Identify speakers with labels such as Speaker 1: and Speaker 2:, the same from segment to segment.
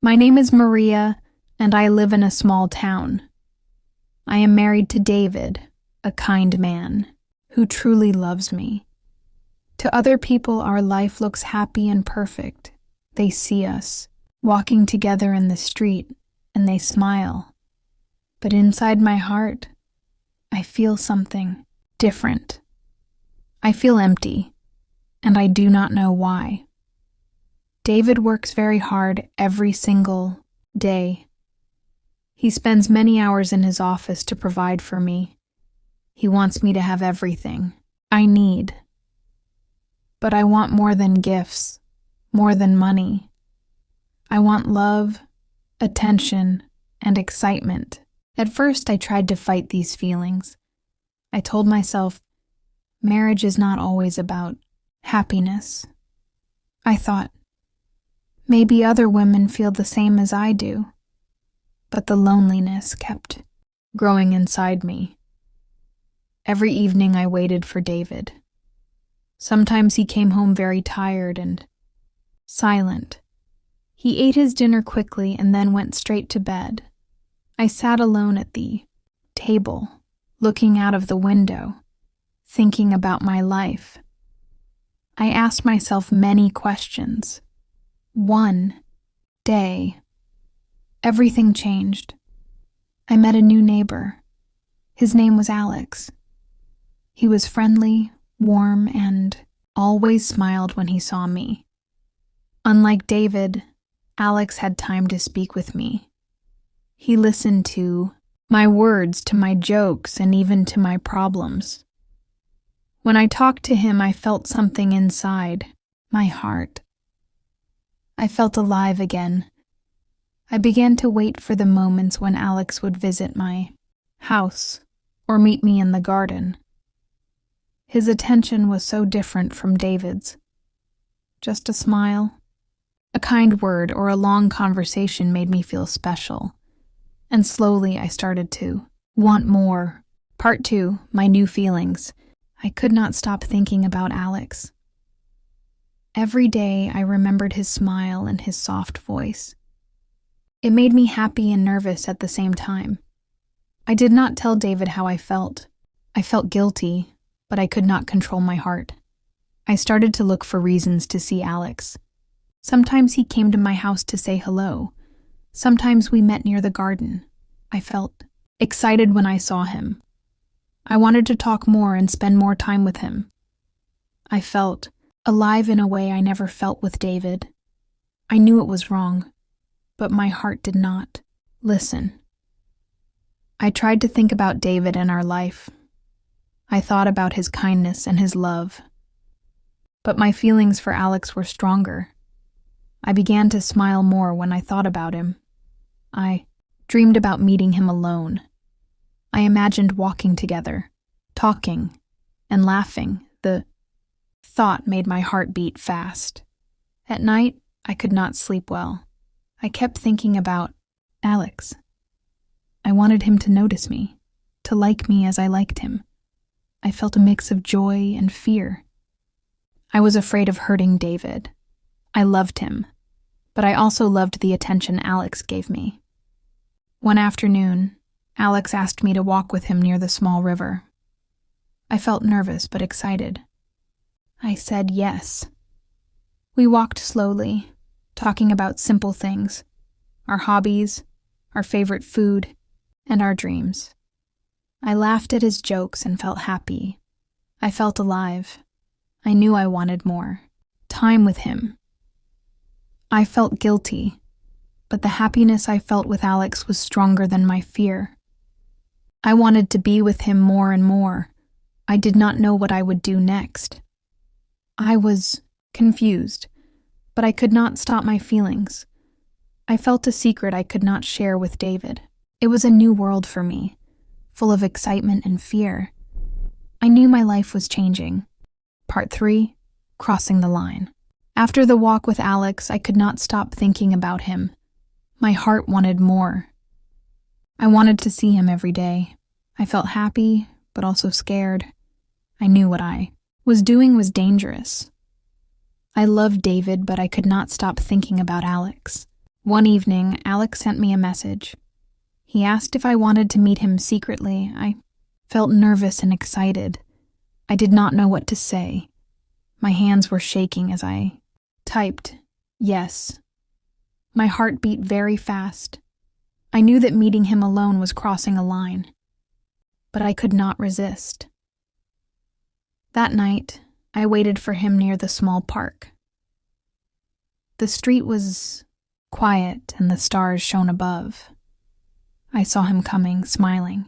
Speaker 1: My name is Maria, and I live in a small town. I am married to David, a kind man, who truly loves me. To other people, our life looks happy and perfect. They see us, walking together in the street, and they smile. But inside my heart, I feel something different. I feel empty, and I do not know why. David works very hard every single day. He spends many hours in his office to provide for me. He wants me to have everything I need. But I want more than gifts, more than money. I want love, attention, and excitement. At first, I tried to fight these feelings. I told myself, marriage is not always about happiness. I thought, maybe other women feel the same as I do. But the loneliness kept growing inside me. Every evening I waited for David. Sometimes he came home very tired and silent. He ate his dinner quickly and then went straight to bed. I sat alone at the table, looking out of the window, thinking about my life. I asked myself many questions. One day, everything changed. I met a new neighbor. His name was Alex. He was friendly, warm, and always smiled when he saw me. Unlike David, Alex had time to speak with me. He listened to my words, to my jokes, and even to my problems. When I talked to him, I felt something inside my heart. I felt alive again. I began to wait for the moments when Alex would visit my house or meet me in the garden. His attention was so different from David's. Just a smile, a kind word, or a long conversation made me feel special. And slowly I started to want more. Part 2, my new feelings. I could not stop thinking about Alex. Every day I remembered his smile and his soft voice. It made me happy and nervous at the same time. I did not tell David how I felt. I felt guilty, but I could not control my heart. I started to look for reasons to see Alex. Sometimes he came to my house to say hello. Sometimes we met near the garden. I felt excited when I saw him. I wanted to talk more and spend more time with him. I felt alive in a way I never felt with David. I knew it was wrong, but my heart did not listen. I tried to think about David and our life. I thought about his kindness and his love. But my feelings for Alex were stronger. I began to smile more when I thought about him. I dreamed about meeting him alone. I imagined walking together, talking, and laughing. The thought made my heart beat fast. At night, I could not sleep well. I kept thinking about Alex. I wanted him to notice me, to like me as I liked him. I felt a mix of joy and fear. I was afraid of hurting David. I loved him, but I also loved the attention Alex gave me. One afternoon, Alex asked me to walk with him near the small river. I felt nervous but excited. I said yes. We walked slowly, talking about simple things, our hobbies, our favorite food, and our dreams. I laughed at his jokes and felt happy. I felt alive. I knew I wanted more time with him. I felt guilty, but the happiness I felt with Alex was stronger than my fear. I wanted to be with him more and more. I did not know what I would do next. I was confused, but I could not stop my feelings. I felt a secret I could not share with David. It was a new world for me, full of excitement and fear. I knew my life was changing. Part 3, Crossing the Line. After the walk with Alex, I could not stop thinking about him. My heart wanted more. I wanted to see him every day. I felt happy, but also scared. I knew what I was doing was dangerous. I loved David, but I could not stop thinking about Alex. One evening, Alex sent me a message. He asked if I wanted to meet him secretly. I felt nervous and excited. I did not know what to say. My hands were shaking as I typed, yes. My heart beat very fast. I knew that meeting him alone was crossing a line, but I could not resist. That night, I waited for him near the small park. The street was quiet and the stars shone above. I saw him coming, smiling.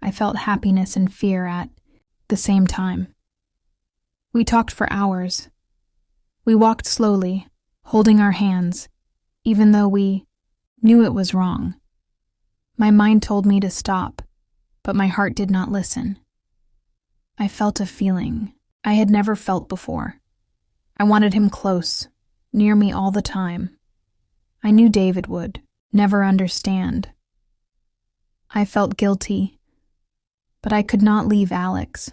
Speaker 1: I felt happiness and fear at the same time. We talked for hours. We walked slowly, holding our hands, even though we knew it was wrong. My mind told me to stop, but my heart did not listen. I felt a feeling I had never felt before. I wanted him close, near me all the time. I knew David would never understand. I felt guilty, but I could not leave Alex.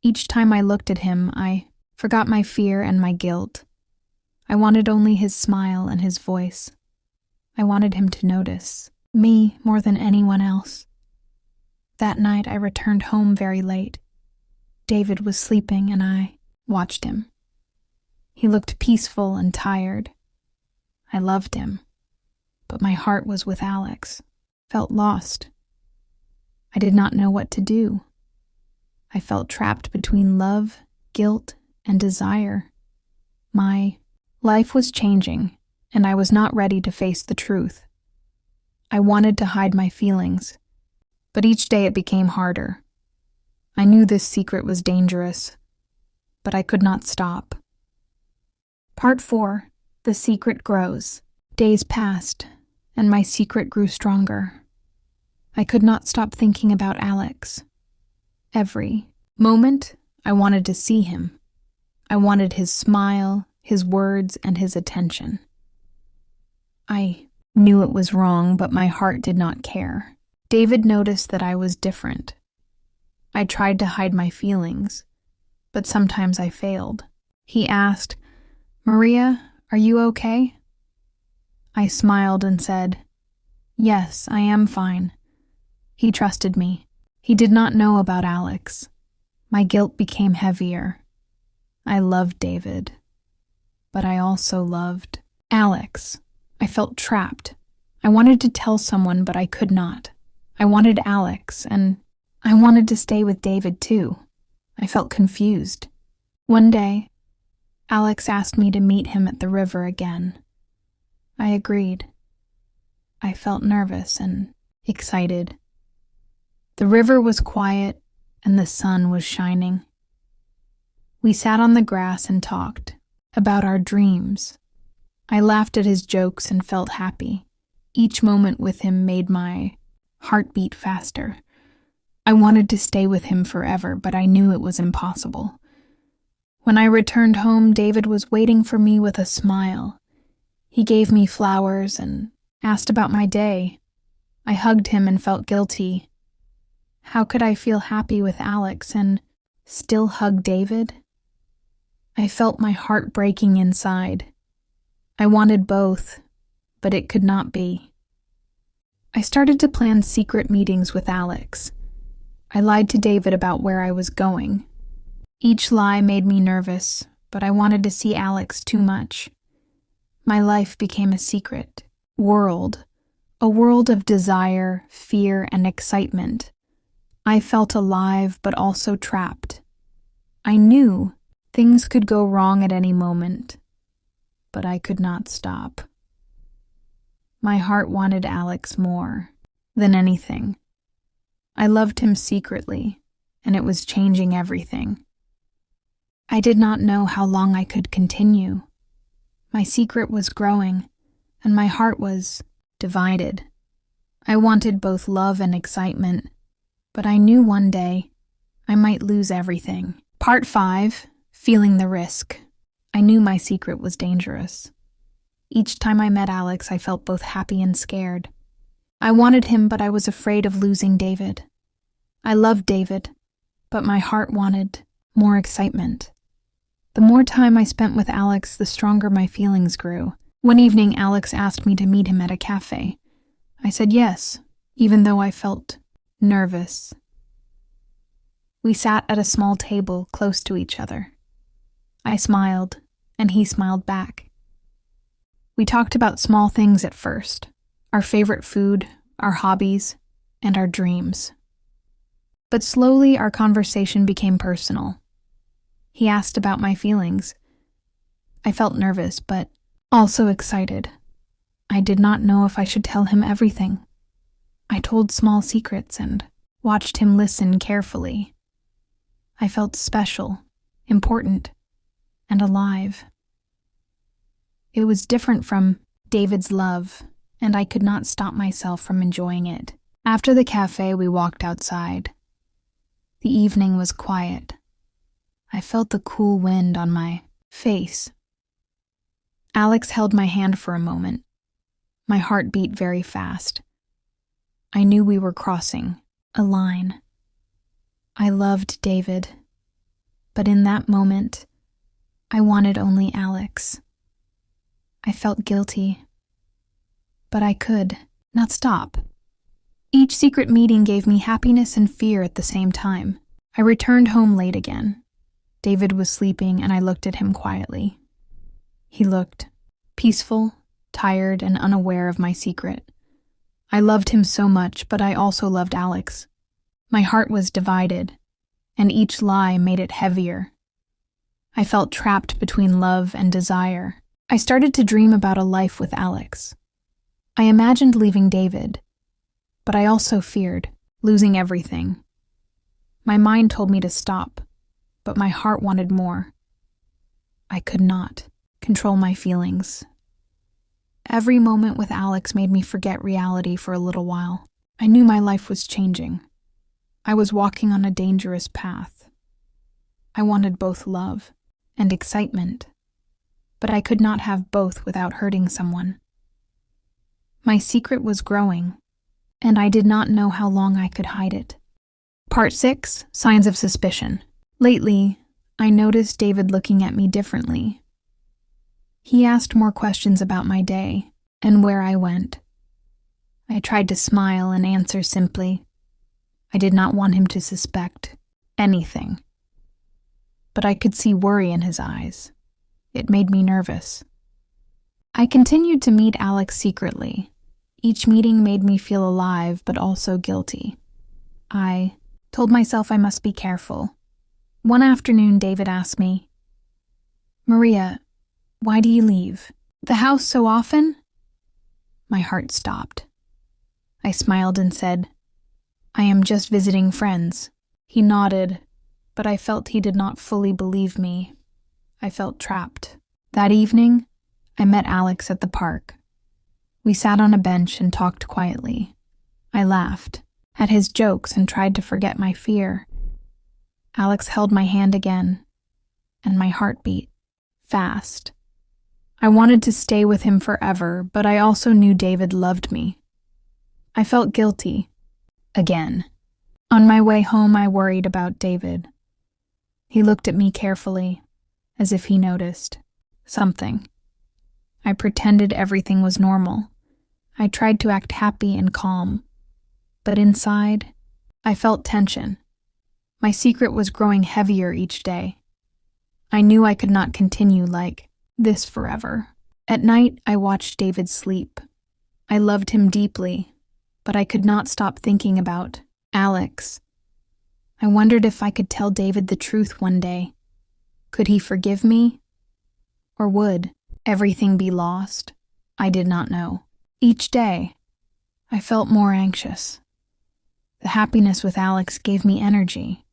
Speaker 1: Each time I looked at him, I forgot my fear and my guilt. I wanted only his smile and his voice. I wanted him to notice me more than anyone else. That night I returned home very late. David was sleeping and I watched him. He looked peaceful and tired. I loved him, but my heart was with Alex. Felt lost. I did not know what to do. I felt trapped between love, guilt, and desire. My life was changing, and I was not ready to face the truth. I wanted to hide my feelings, but each day it became harder. I knew this secret was dangerous, but I could not stop. Part 4. The secret grows. Days passed, and my secret grew stronger. I could not stop thinking about Alex. Every moment, I wanted to see him. I wanted his smile, his words, and his attention. I knew it was wrong, but my heart did not care. David noticed that I was different. I tried to hide my feelings, but sometimes I failed. He asked, "Maria, are you okay?" I smiled and said, "Yes, I am fine." He trusted me. He did not know about Alex. My guilt became heavier. I loved David, but I also loved Alex. I felt trapped. I wanted to tell someone, but I could not. I wanted Alex, and I wanted to stay with David too. I felt confused. One day, Alex asked me to meet him at the river again. I agreed. I felt nervous and excited. The river was quiet and the sun was shining. We sat on the grass and talked about our dreams. I laughed at his jokes and felt happy. Each moment with him made my heart beat faster. I wanted to stay with him forever, but I knew it was impossible. When I returned home, David was waiting for me with a smile. He gave me flowers and asked about my day. I hugged him and felt guilty. How could I feel happy with Alex and still hug David? I felt my heart breaking inside. I wanted both, but it could not be. I started to plan secret meetings with Alex. I lied to David about where I was going. Each lie made me nervous, but I wanted to see Alex too much. My life became a secret world, a world of desire, fear, and excitement. I felt alive, but also trapped. I knew things could go wrong at any moment, but I could not stop. My heart wanted Alex more than anything. I loved him secretly, and it was changing everything. I did not know how long I could continue. My secret was growing, and my heart was divided. I wanted both love and excitement, but I knew one day I might lose everything. Part 5. Feeling the risk. I knew my secret was dangerous. Each time I met Alex, I felt both happy and scared. I wanted him, but I was afraid of losing David. I loved David, but my heart wanted more excitement. The more time I spent with Alex, the stronger my feelings grew. One evening, Alex asked me to meet him at a cafe. I said yes, even though I felt nervous. We sat at a small table close to each other. I smiled, and he smiled back. We talked about small things at first, our favorite food, our hobbies, and our dreams. But slowly our conversation became personal. He asked about my feelings. I felt nervous, but also excited. I did not know if I should tell him everything. I told small secrets and watched him listen carefully. I felt special, important, and alive. It was different from David's love, and I could not stop myself from enjoying it. After the cafe, we walked outside. The evening was quiet. I felt the cool wind on my face. Alex held my hand for a moment. My heart beat very fast. I knew we were crossing a line. I loved David, but in that moment, I wanted only Alex. I felt guilty, but I could not stop. Each secret meeting gave me happiness and fear at the same time. I returned home late again. David was sleeping, and I looked at him quietly. He looked peaceful, tired, and unaware of my secret. I loved him so much, but I also loved Alex. My heart was divided, and each lie made it heavier. I felt trapped between love and desire. I started to dream about a life with Alex. I imagined leaving David, but I also feared losing everything. My mind told me to stop, but my heart wanted more. I could not control my feelings. Every moment with Alex made me forget reality for a little while. I knew my life was changing. I was walking on a dangerous path. I wanted both love and excitement, but I could not have both without hurting someone. My secret was growing, and I did not know how long I could hide it. Part 6, Signs of Suspicion. Lately, I noticed David looking at me differently. He asked more questions about my day and where I went. I tried to smile and answer simply. I did not want him to suspect anything. But I could see worry in his eyes. It made me nervous. I continued to meet Alex secretly. Each meeting made me feel alive but also guilty. I told myself I must be careful. One afternoon, David asked me, "Maria, why do you leave the house so often?" My heart stopped. I smiled and said, "I am just visiting friends." He nodded, but I felt he did not fully believe me. I felt trapped. That evening, I met Alex at the park. We sat on a bench and talked quietly. I laughed at his jokes and tried to forget my fear. Alex held my hand again, and my heart beat fast. I wanted to stay with him forever, but I also knew David loved me. I felt guilty. Again. On my way home, I worried about David. He looked at me carefully, as if he noticed something. I pretended everything was normal. I tried to act happy and calm, but inside, I felt tension. My secret was growing heavier each day. I knew I could not continue like this forever. At night, I watched David sleep. I loved him deeply, but I could not stop thinking about Alex. I wondered if I could tell David the truth one day. Could he forgive me? Or would everything be lost? I did not know. Each day, I felt more anxious. The happiness with Alex gave me energy,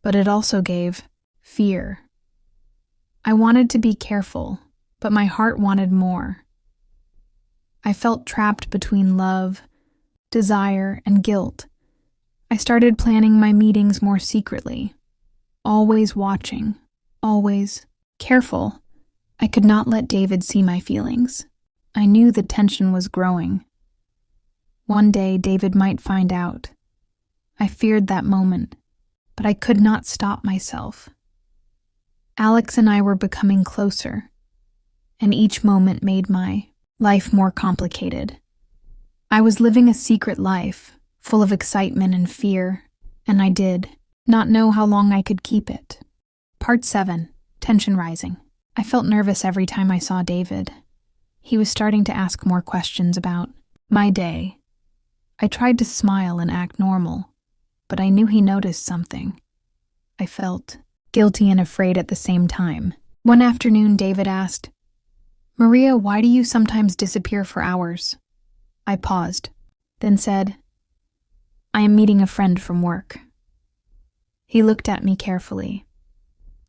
Speaker 1: but it also gave fear. I wanted to be careful, but my heart wanted more. I felt trapped between love, desire, and guilt. I started planning my meetings more secretly, always watching, always careful. I could not let David see my feelings. I knew the tension was growing. One day, David might find out. I feared that moment, but I could not stop myself. Alex and I were becoming closer. and each moment made my life more complicated. I was living a secret life, full of excitement and fear, and I did not know how long I could keep it. Part 7. Tension rising. I felt nervous every time I saw David. He was starting to ask more questions about my day. I tried to smile and act normal, but I knew he noticed something. I felt guilty and afraid at the same time. One afternoon, David asked, "Maria, why do you sometimes disappear for hours?" I paused, then said, "I am meeting a friend from work." He looked at me carefully.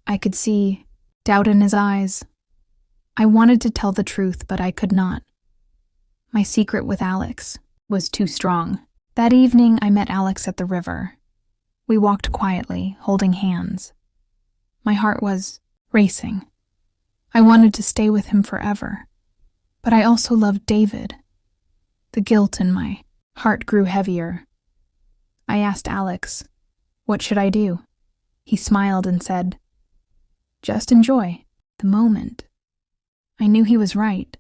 Speaker 1: I could see doubt in his eyes. I wanted to tell the truth, but I could not. My secret with Alex was too strong. That evening, I met Alex at the river. We walked quietly, holding hands. My heart was racing. I wanted to stay with him forever, but I also loved David. The guilt in my heart grew heavier. I asked Alex, "What should I do?" He smiled and said, "Just enjoy the moment." I knew he was right,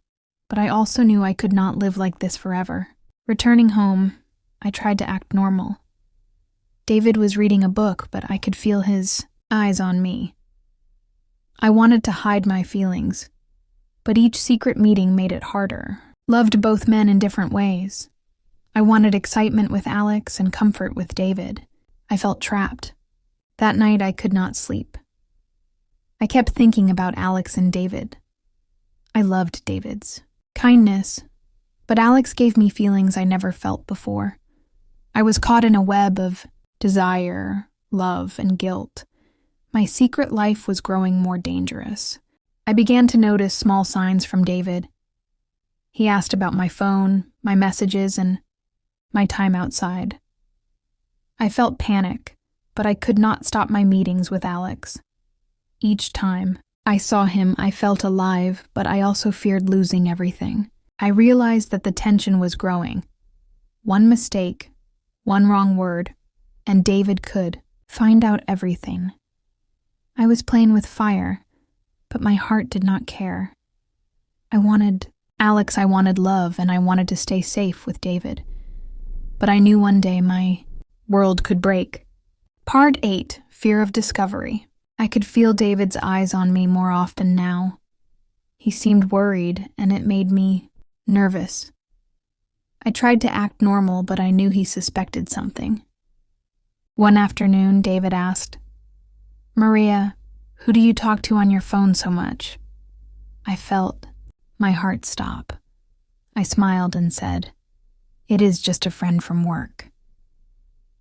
Speaker 1: but I also knew I could not live like this forever. Returning home, I tried to act normal. David was reading a book, but I could feel his eyes on me. I wanted to hide my feelings, but each secret meeting made it harder. Loved both men in different ways. I wanted excitement with Alex and comfort with David. I felt trapped. That night I could not sleep. I kept thinking about Alex and David. I loved David's kindness, but Alex gave me feelings I never felt before. I was caught in a web of desire, love, and guilt. My secret life was growing more dangerous. I began to notice small signs from David. He asked about my phone, my messages, and my time outside. I felt panic, but I could not stop my meetings with Alex. Each time I saw him, I felt alive, but I also feared losing everything. I realized that the tension was growing. One mistake, one wrong word, and David could find out everything. I was playing with fire, but my heart did not care. I wanted Alex, I wanted love, and I wanted to stay safe with David. But I knew one day my world could break. Part 8. Fear of discovery. I could feel David's eyes on me more often now. He seemed worried, and it made me nervous. I tried to act normal, but I knew he suspected something. One afternoon, David asked, "Maria, who do you talk to on your phone so much?" I felt my heart stop. I smiled and said, "It is just a friend from work."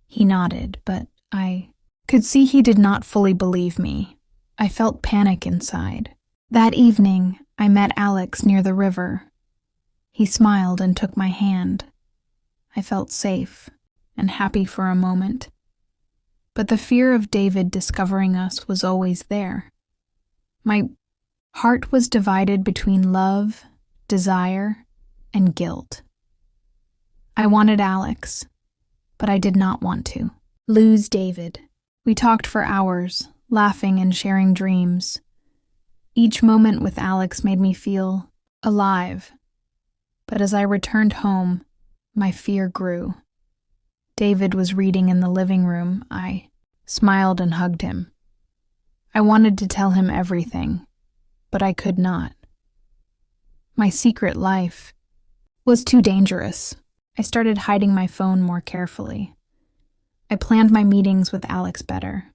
Speaker 1: He nodded, but I could see he did not fully believe me. I felt panic inside. That evening, I met Alex near the river. He smiled and took my hand. I felt safe and happy for a moment. But the fear of David discovering us was always there. My heart was divided between love, desire, and guilt. I wanted Alex, but I did not want to lose David. We talked for hours, laughing and sharing dreams. Each moment with Alex made me feel alive. But as I returned home, my fear grew. David was reading in the living room. I smiled and hugged him. I wanted to tell him everything, but I could not. My secret life was too dangerous. I started hiding my phone more carefully. I planned my meetings with Alex better.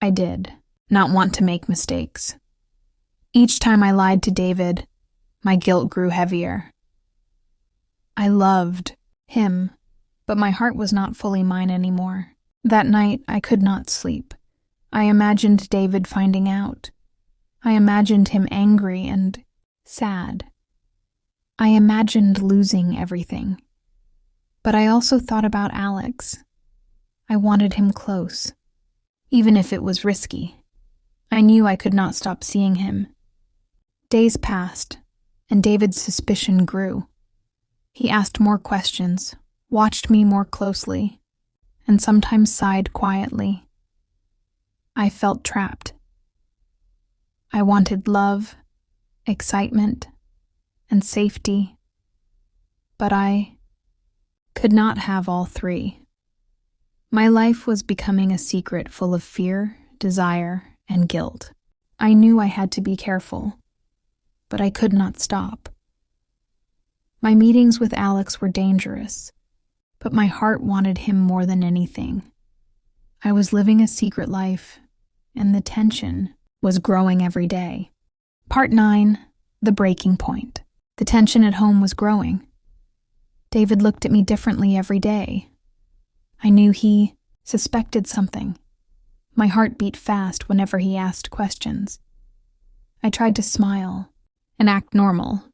Speaker 1: I did not want to make mistakes. Each time I lied to David, my guilt grew heavier. I loved him, but my heart was not fully mine anymore. That night, I could not sleep. I imagined David finding out. I imagined him angry and sad. I imagined losing everything. But I also thought about Alex. I wanted him close, even if it was risky. I knew I could not stop seeing him. Days passed, and David's suspicion grew. He asked more questions, watched me more closely, and sometimes sighed quietly. I felt trapped. I wanted love, excitement, and safety, but I could not have all three. My life was becoming a secret full of fear, desire, and guilt. I knew I had to be careful, but I could not stop. My meetings with Alex were dangerous, but my heart wanted him more than anything. I was living a secret life, and the tension was growing every day. Part 9, the breaking point. The tension at home was growing. David looked at me differently every day. I knew he suspected something. My heart beat fast whenever he asked questions. I tried to smile and act normal,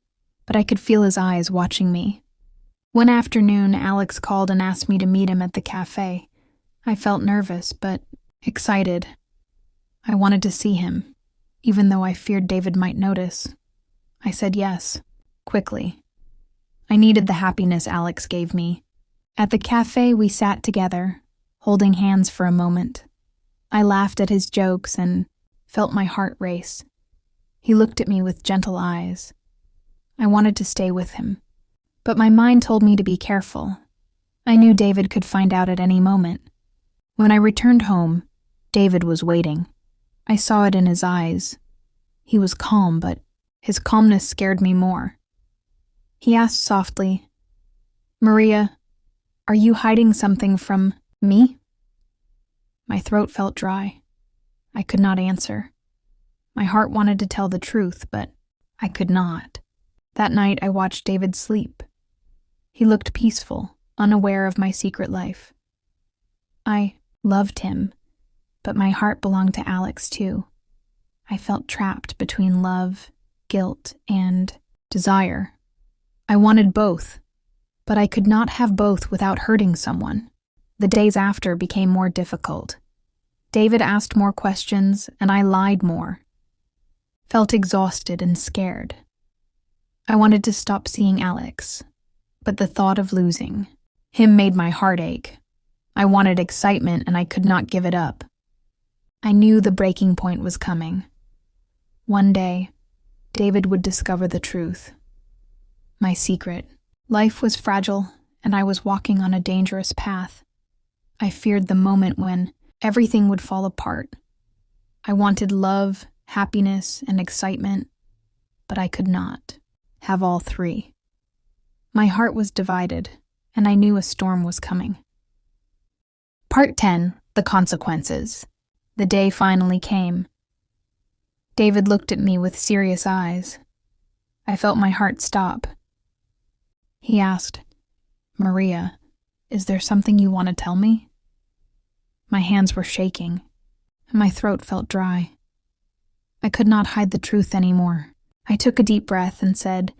Speaker 1: but I could feel his eyes watching me. One afternoon, Alex called and asked me to meet him at the cafe. I felt nervous, but excited. I wanted to see him, even though I feared David might notice. I said yes, quickly. I needed the happiness Alex gave me. At the cafe, we sat together, holding hands for a moment. I laughed at his jokes and felt my heart race. He looked at me with gentle eyes. I wanted to stay with him, but my mind told me to be careful. I knew David could find out at any moment. When I returned home, David was waiting. I saw it in his eyes. He was calm, but his calmness scared me more. He asked softly, "Maria, are you hiding something from me?" My throat felt dry. I could not answer. My heart wanted to tell the truth, but I could not. That night, I watched David sleep. He looked peaceful, unaware of my secret life. I loved him, but my heart belonged to Alex too. I felt trapped between love, guilt, and desire. I wanted both, but I could not have both without hurting someone. The days after became more difficult. David asked more questions, and I lied more. Felt exhausted and scared. I wanted to stop seeing Alex, but the thought of losing him made my heart ache. I wanted excitement, and I could not give it up. I knew the breaking point was coming. One day, David would discover the truth. My secret. Life was fragile, and I was walking on a dangerous path. I feared the moment when everything would fall apart. I wanted love, happiness, and excitement, but I could not have all three. My heart was divided, and I knew a storm was coming. Part 10, the consequences. The day finally came. David looked at me with serious eyes. I felt my heart stop. He asked, "Maria, is there something you want to tell me?" My hands were shaking, and my throat felt dry. I could not hide the truth anymore. I took a deep breath and said,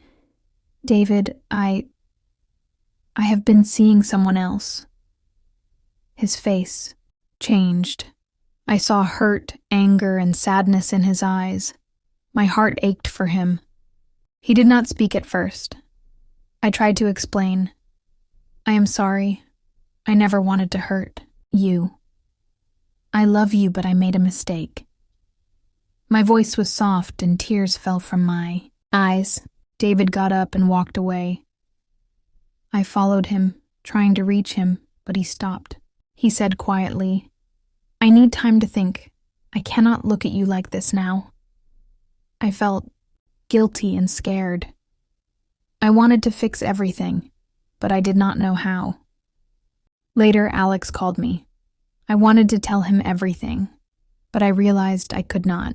Speaker 1: "David, I have been seeing someone else." His face changed. I saw hurt, anger, and sadness in his eyes. My heart ached for him. He did not speak at first. I tried to explain. "I am sorry. I never wanted to hurt you. I love you, but I made a mistake." My voice was soft and tears fell from my eyes. David got up and walked away. I followed him, trying to reach him, but he stopped. He said quietly, "I need time to think. I cannot look at you like this now." I felt guilty and scared. I wanted to fix everything, but I did not know how. Later, Alex called me. I wanted to tell him everything, but I realized I could not.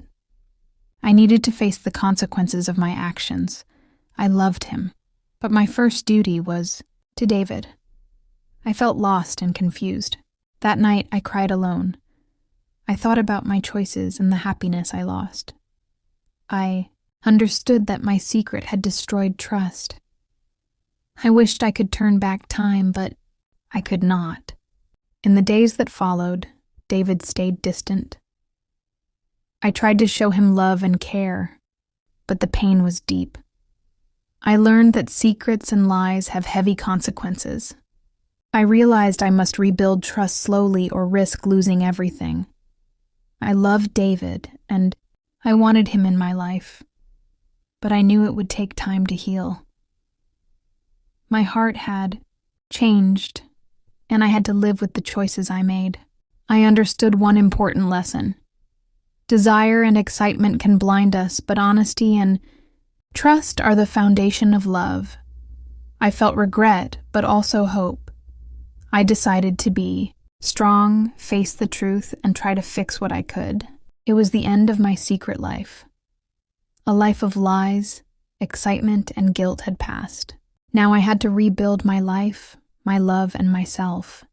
Speaker 1: I needed to face the consequences of my actions. I loved him, but my first duty was to David. I felt lost and confused. That night, I cried alone. I thought about my choices and the happiness I lost. I understood that my secret had destroyed trust. I wished I could turn back time, but I could not. In the days that followed, David stayed distant. I tried to show him love and care, but the pain was deep. I learned that secrets and lies have heavy consequences. I realized I must rebuild trust slowly or risk losing everything. I loved David, and I wanted him in my life. but I knew it would take time to heal. My heart had changed, and I had to live with the choices I made. I understood one important lesson. Desire and excitement can blind us, but honesty and trust are the foundation of love. I felt regret, but also hope. I decided to be strong, face the truth, and try to fix what I could. It was the end of my secret life. A life of lies, excitement, and guilt had passed. Now I had to rebuild my life, my love, and myself.